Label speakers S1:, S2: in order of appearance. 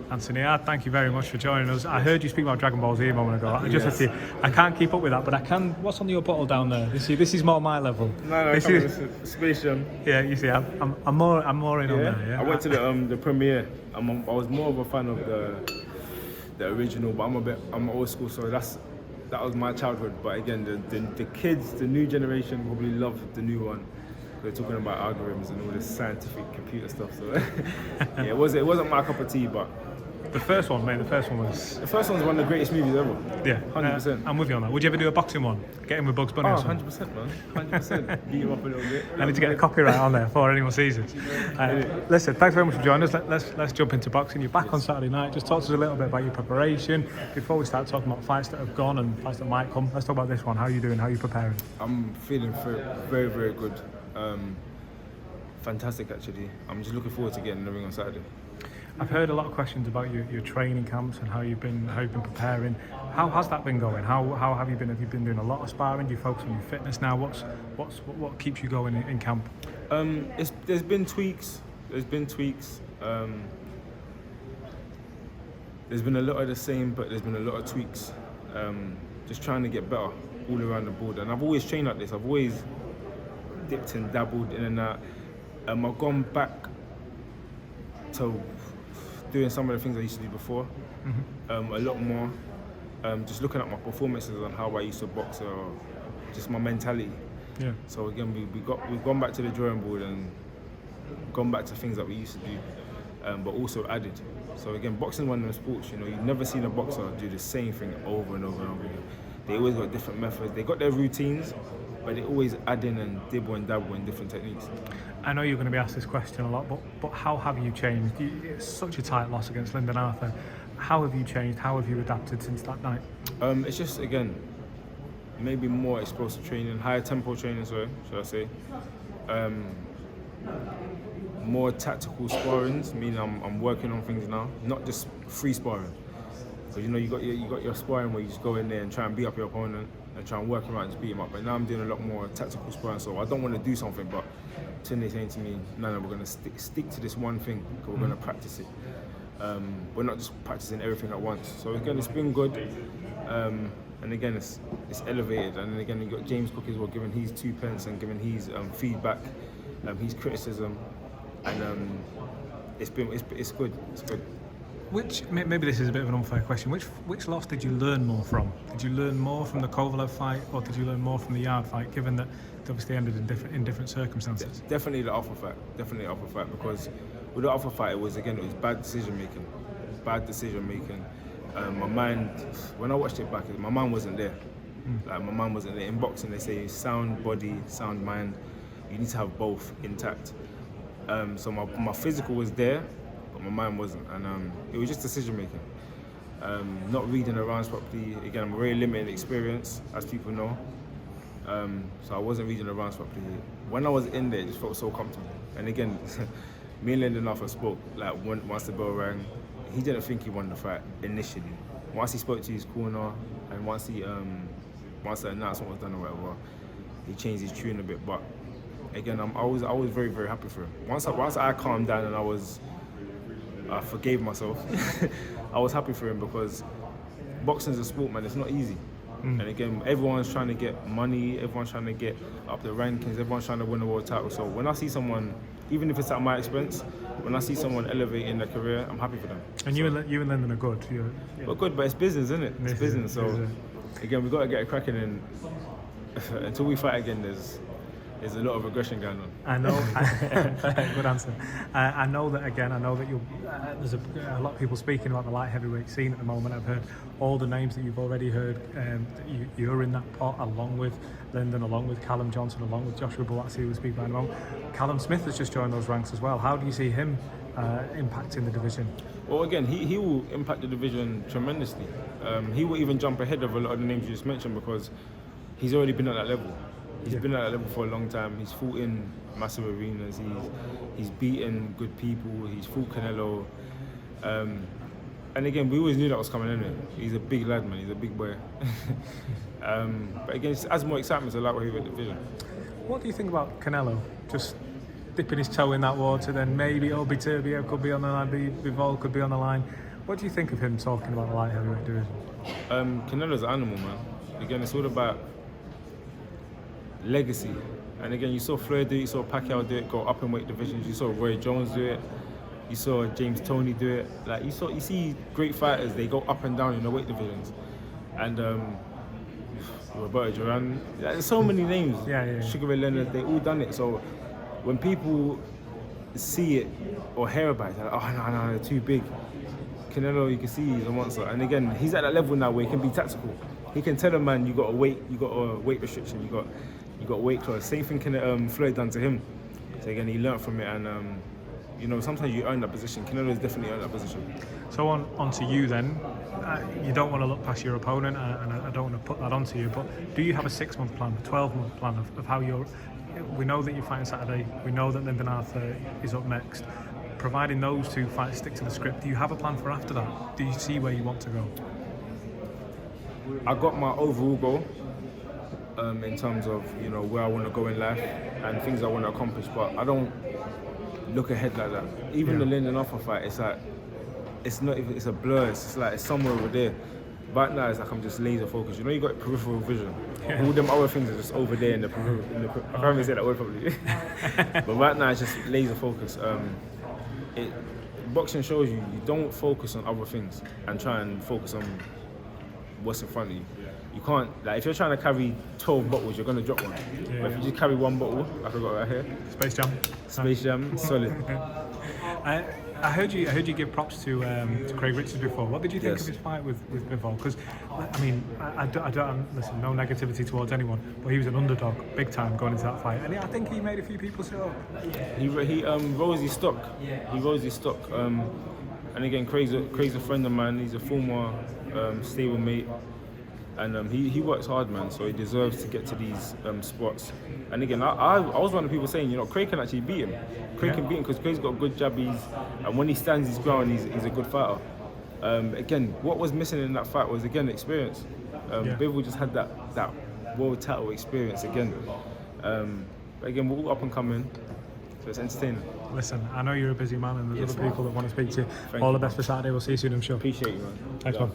S1: Anthony Yarde, thank you very much for joining us. I heard you speak about Dragon Ball Z a moment ago. I just said to you, I can't keep up with that, but I can. What's on your bottle down there? This is more my level.
S2: No,
S1: this
S2: is Space Jam.
S1: Yeah, you see, I'm more in on there. Yeah?
S2: I went to the premiere. I was more of a fan of the original, but I'm old school, so that was my childhood. But again, the kids, the new generation, probably love the new one. They're talking about algorithms and all this scientific computer stuff. So yeah, it wasn't my cup of tea, but
S1: the first one was
S2: one of the greatest movies ever.
S1: Yeah,
S2: 100%.
S1: I'm with you on that. Would you ever do a boxing one? Get him with Bugs Bunny or something?
S2: 100%, man. 100%. Beat him up a little bit.
S1: I need to get a copyright on there before anyone sees it. Listen, thanks very much for joining us. Let's jump into boxing. You're back on Saturday night. Just talk to us a little bit about your preparation. Before we start talking about fights that have gone and fights that might come, let's talk about this one. How are you doing? How are you preparing?
S2: I'm feeling very, very good. Fantastic, actually. I'm just looking forward to getting in the ring on Saturday.
S1: I've heard a lot of questions about your training camps and how you've been preparing. How has that been going? How have you been? Have you been doing a lot of sparring? Do you focus on your fitness now? What keeps you going in camp?
S2: There's been tweaks. There's been a lot of the same, but there's been a lot of tweaks. Just trying to get better all around the board. And I've always trained like this. I've always dipped and dabbled in and out. I've gone back to doing some of the things I used to do before, a lot more. Just looking at my performances and how I used to box, or just my mentality. Yeah. So again, we've gone back to the drawing board and gone back to things that we used to do, but also added. So again, boxing is one of those sports. You've never seen a boxer do the same thing over and over and over again. They always got different methods. They got their routines, but they always add in and dibble and dabble in different techniques.
S1: I know you're going to be asked this question a lot, but how have you changed? It's such a tight loss against Lyndon Arthur. How have you changed? How have you adapted since that night?
S2: It's just, again, maybe more explosive training, higher tempo training, should I say. More tactical sparrings, meaning I'm working on things now, not just free sparring. So you got your sparring where you just go in there and try and beat up your opponent and try and work around and just beat him up. But now I'm doing a lot more tactical sparring, so I don't want to do something, but they're saying to me, no, we're going to stick to this one thing, because we're going to practice it. We're not just practicing everything at once. So again, it's been good, and again, it's elevated. And then again, you got James Cook as well, giving his 2 pence and giving his feedback, his criticism, and it's good. It's good.
S1: Maybe this is a bit of an unfair question. Which loss did you learn more from? Did you learn more from the Kovalev fight, or did you learn more from the Yarde fight? Given that it obviously ended in different circumstances.
S2: Definitely the Arthur fight. Because with the Arthur fight, it was bad decision making. My mind, when I watched it back, my mind wasn't there. Like, my mind wasn't there. In boxing, they say sound body, sound mind. You need to have both intact. So my physical was there, but my mind wasn't, and it was just decision making. Not reading the rounds properly. Again, I'm a very limited experience, as people know. So I wasn't reading the rounds properly. When I was in there, it just felt so comfortable. And again, me and Lyndon Arthur spoke, like, once the bell rang. He didn't think he won the fight initially. Once he spoke to his corner, and once the announcement was done or whatever, he changed his tune a bit. But again, I was very, very happy for him. Once I calmed down and I forgave myself, I was happy for him, because boxing's a sport, man. It's not easy. And again, everyone's trying to get money, everyone's trying to get up the rankings, everyone's trying to win a world title. So when I see someone, even if it's at my expense, when I see someone elevating their career, I'm happy for them.
S1: And you and Lyndon are good.
S2: We're good, but it's business, isn't it? It's business. So again, we've got to get it cracking, and until we fight again, there's a lot of aggression going on.
S1: I know. Good answer. I know that you'll. There's a lot of people speaking about the light heavyweight scene at the moment. I've heard all the names that you've already heard. You're in that pot, along with Lyndon, along with Callum Johnson, along with Joshua Buatsi, who we speak about in a moment. Callum Smith has just joined those ranks as well. How do you see him impacting the division?
S2: Well, again, he will impact the division tremendously. He will even jump ahead of a lot of the names you just mentioned, because he's already been at that level. He's been at that level for a long time. He's fought in massive arenas. He's beaten good people. He's fought Canelo. And again, we always knew that was coming anyway. He's a big lad, man. He's a big boy. But again, it adds more excitement to the light heavyweight division.
S1: What do you think about Canelo? dipping his toe in that water, then maybe Obi Turbio could be on the line, Bivol could be on the line. What do you think of him talking about the light heavyweight division?
S2: Canelo's an animal, man. Again, it's all about legacy. And again, you saw Floyd do it, you saw Pacquiao do it, go up in weight divisions. You saw Roy Jones do it. You saw James Toney do it. Like you see great fighters, they go up and down in the weight divisions. And Roberto Duran, there's so many names. Sugar Ray Leonard, they all done it. So when people see it or hear about it, they're like, oh no, they're too big. Canelo, you can see he's a monster. And again, he's at that level now where he can be tactical. He can tell a man, you got a weight restriction, you got weight class. Same thing Floyd done to him. So again, he learnt from it, and you know, sometimes you earn that position. Canelo's definitely earned that position.
S1: So on to you then. You don't want to look past your opponent, and I don't want to put that onto you, but do you have a 6-month plan, a 12-month plan of how you're... We know that you're fighting Saturday, we know that Lyndon Arthur is up next. Providing those two fights stick to the script, do you have a plan for after that? Do you see where you want to go?
S2: I got my overall goal in terms of, you know, where I want to go in life and things I want to accomplish, but I don't look ahead like that. Even the Lyndon Arthur fight, it's like, it's not even, it's a blur, it's like it's somewhere over there. Right now it's like I'm just laser focused. You know, you got peripheral vision. All them other things are just over there in the peripheral. I can't even say that word properly. But right now it's just laser focused. Boxing shows you don't focus on other things and try and focus on what's in front of you. You can't, like, if you're trying to carry 12 bottles, you're going to drop one. But if you just carry one bottle, like I got right here. Space Jam, solid.
S1: I heard you give props to Craig Richards before. What did you think of his fight with Bivol? Because I mean, I don't listen. No negativity towards anyone, but he was an underdog, big time, going into that fight, and I think he made a few people sit up.
S2: He rose his stock. He rose his stock. And again, Craig's a friend of mine. He's a former stable mate. And he works hard, man, so he deserves to get to these spots. And again, I was one of the people saying, you know, Craig can actually beat him. Craig can beat him because Craig's got good jabbies, and when he stands his ground, he's a good fighter. Again, what was missing in that fight was, again, experience. Bivol just had that world title experience again. But again, we're all up and coming, so it's entertaining.
S1: Listen, I know you're a busy man, and there's other people that want to speak to you. All the best for Saturday. We'll see you soon, I'm sure.
S2: Appreciate you, man.
S1: Thanks, man.